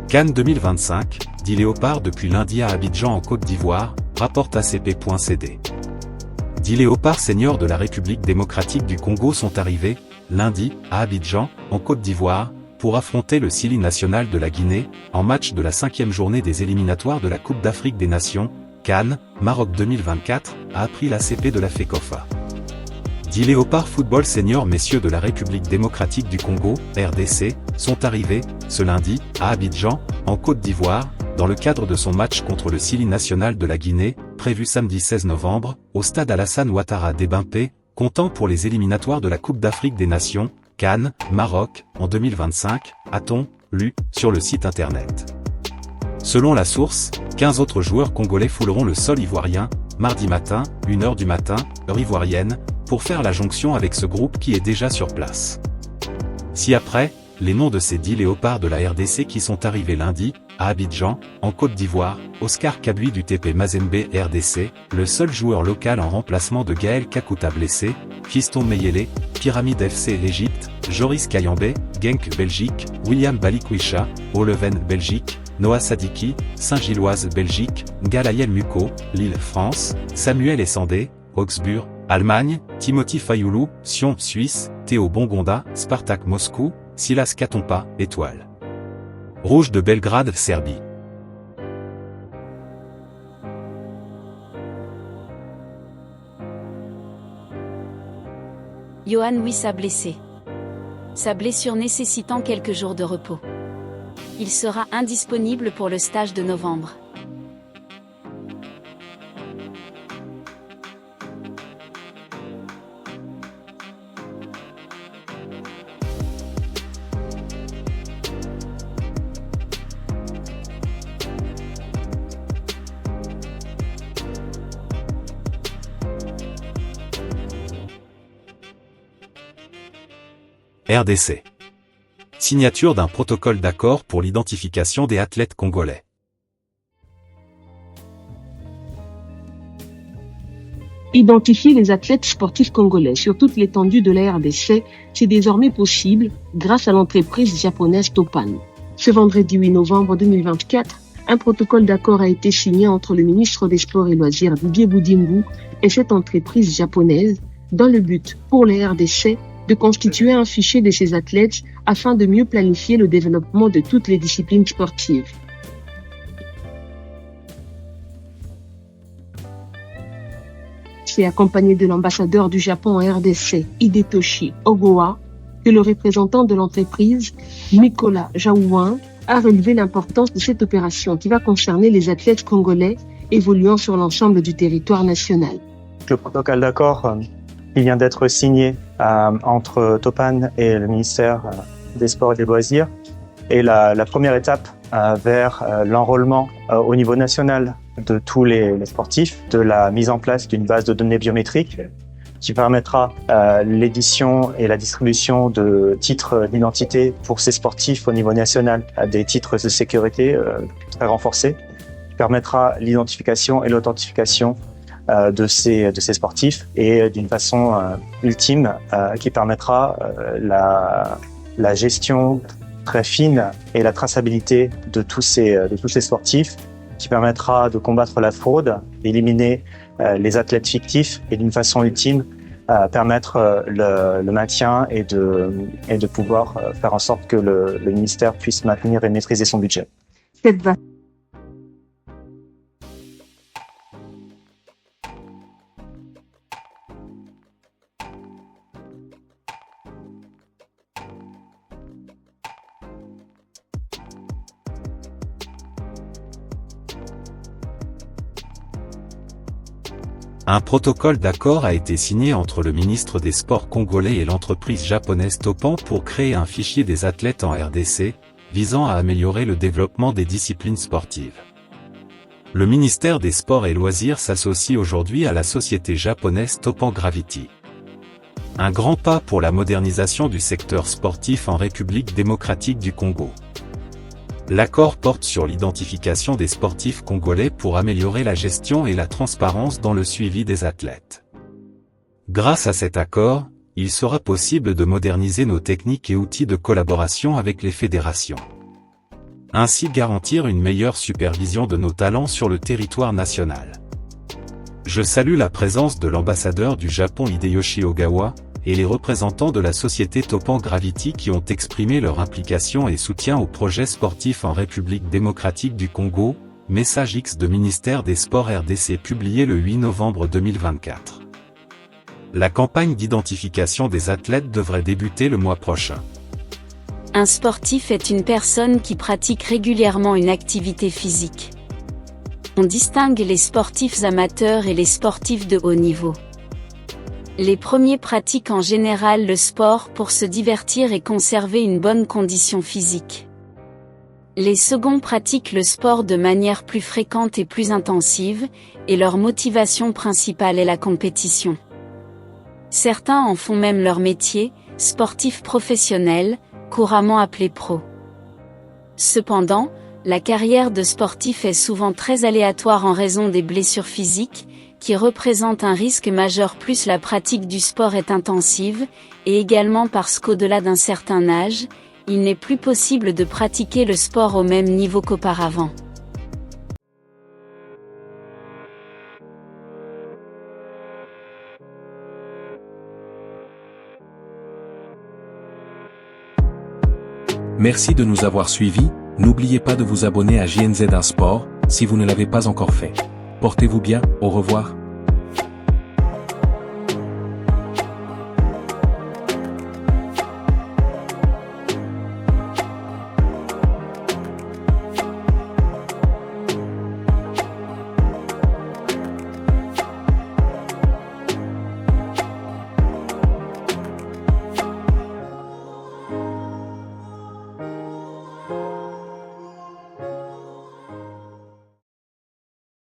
CAN 2025, 10 léopards depuis lundi à Abidjan en Côte d'Ivoire, rapporte ACP.cd. 10 léopards seniors de la République démocratique du Congo sont arrivés, lundi, à Abidjan, en Côte d'Ivoire, pour affronter le Sili national de la Guinée, en match de la 5e journée des éliminatoires de la Coupe d'Afrique des Nations, CAN, Maroc 2024, a appris l'ACP de la FECOFA. 10 léopards football seniors messieurs de la République démocratique du Congo, RDC, sont arrivés, ce lundi, à Abidjan, en Côte d'Ivoire, dans le cadre de son match contre le Sili national de la Guinée, prévu samedi 16 novembre, au stade Alassane Ouattara d'Ebimpé, comptant pour les éliminatoires de la Coupe d'Afrique des Nations, CAN, Maroc, en 2025, a-t-on lu sur le site internet. Selon la source, 15 autres joueurs congolais fouleront le sol ivoirien, mardi matin, 1h du matin, heure ivoirienne, pour faire la jonction avec ce groupe qui est déjà sur place. Ci-après, les noms de ces 10 léopards de la RDC qui sont arrivés lundi, à Abidjan, en Côte d'Ivoire, Oscar Kabui du TP Mazembe RDC, le seul joueur local en remplacement de Gaël Kakuta blessé, Fiston Meyele, Pyramide FC Égypte, Joris Kayambé, Genk Belgique, William Balikwisha, Oleven Belgique, Noah Sadiki, Saint-Gilloise Belgique, Galayel Muko, Lille France, Samuel Essandé, Augsburg, Allemagne, Timothy Fayoulou, Sion Suisse, Théo Bongonda, Spartak Moscou, Silas Katompa, Étoile Rouge de Belgrade Serbie. Yohan Wissa blessé. Sa blessure nécessitant quelques jours de repos. Il sera indisponible pour le stage de novembre. RDC. Signature d'un protocole d'accord pour l'identification des athlètes congolais. Identifier les athlètes sportifs congolais sur toute l'étendue de la RDC, c'est désormais possible grâce à l'entreprise japonaise Topan. Ce vendredi 8 novembre 2024, un protocole d'accord a été signé entre le ministre des Sports et Loisirs Didier Boudimbu et cette entreprise japonaise dans le but, pour la RDC, de constituer un fichier de ces athlètes afin de mieux planifier le développement de toutes les disciplines sportives. C'est accompagné de l'ambassadeur du Japon en RDC, Hidetoshi Ogawa, que le représentant de l'entreprise, Nicolas Jaouin, a relevé l'importance de cette opération qui va concerner les athlètes congolais évoluant sur l'ensemble du territoire national. Le protocole d'accord qui vient d'être signé entre Topan et le ministère des Sports et des Loisirs est la première étape vers l'enrôlement au niveau national de tous les sportifs, de la mise en place d'une base de données biométriques qui permettra l'édition et la distribution de titres d'identité pour ces sportifs au niveau national, des titres de sécurité très renforcés, qui permettra l'identification et l'authentification de ces sportifs et d'une façon ultime qui permettra la gestion très fine et la traçabilité de tous ces sportifs, qui permettra de combattre la fraude, d'éliminer les athlètes fictifs et d'une façon ultime permettre le maintien et de pouvoir faire en sorte que le ministère puisse maintenir et maîtriser son budget. Un protocole d'accord a été signé entre le ministre des Sports congolais et l'entreprise japonaise Topan pour créer un fichier des athlètes en RDC, visant à améliorer le développement des disciplines sportives. Le ministère des Sports et Loisirs s'associe aujourd'hui à la société japonaise Topan Gravity. Un grand pas pour la modernisation du secteur sportif en République démocratique du Congo. L'accord porte sur l'identification des sportifs congolais pour améliorer la gestion et la transparence dans le suivi des athlètes. Grâce à cet accord, il sera possible de moderniser nos techniques et outils de collaboration avec les fédérations. ainsi garantir une meilleure supervision de nos talents sur le territoire national. Je salue la présence de l'ambassadeur du Japon Hideyoshi Ogawa, et les représentants de la société Toppan Gravity qui ont exprimé leur implication et soutien au projet sportif en République démocratique du Congo, message X de ministère des Sports RDC publié le 8 novembre 2024. La campagne d'identification des athlètes devrait débuter le mois prochain. Un sportif est une personne qui pratique régulièrement une activité physique. On distingue les sportifs amateurs et les sportifs de haut niveau. Les premiers pratiquent en général le sport pour se divertir et conserver une bonne condition physique. Les seconds pratiquent le sport de manière plus fréquente et plus intensive, et leur motivation principale est la compétition. Certains en font même leur métier, sportifs professionnels, couramment appelés pros. Cependant, la carrière de sportif est souvent très aléatoire en raison des blessures physiques, qui représentent un risque majeur plus la pratique du sport est intensive, et également parce qu'au-delà d'un certain âge, il n'est plus possible de pratiquer le sport au même niveau qu'auparavant. Merci de nous avoir suivis, n'oubliez pas de vous abonner à JNZ1 Sport, si vous ne l'avez pas encore fait. Portez-vous bien, au revoir.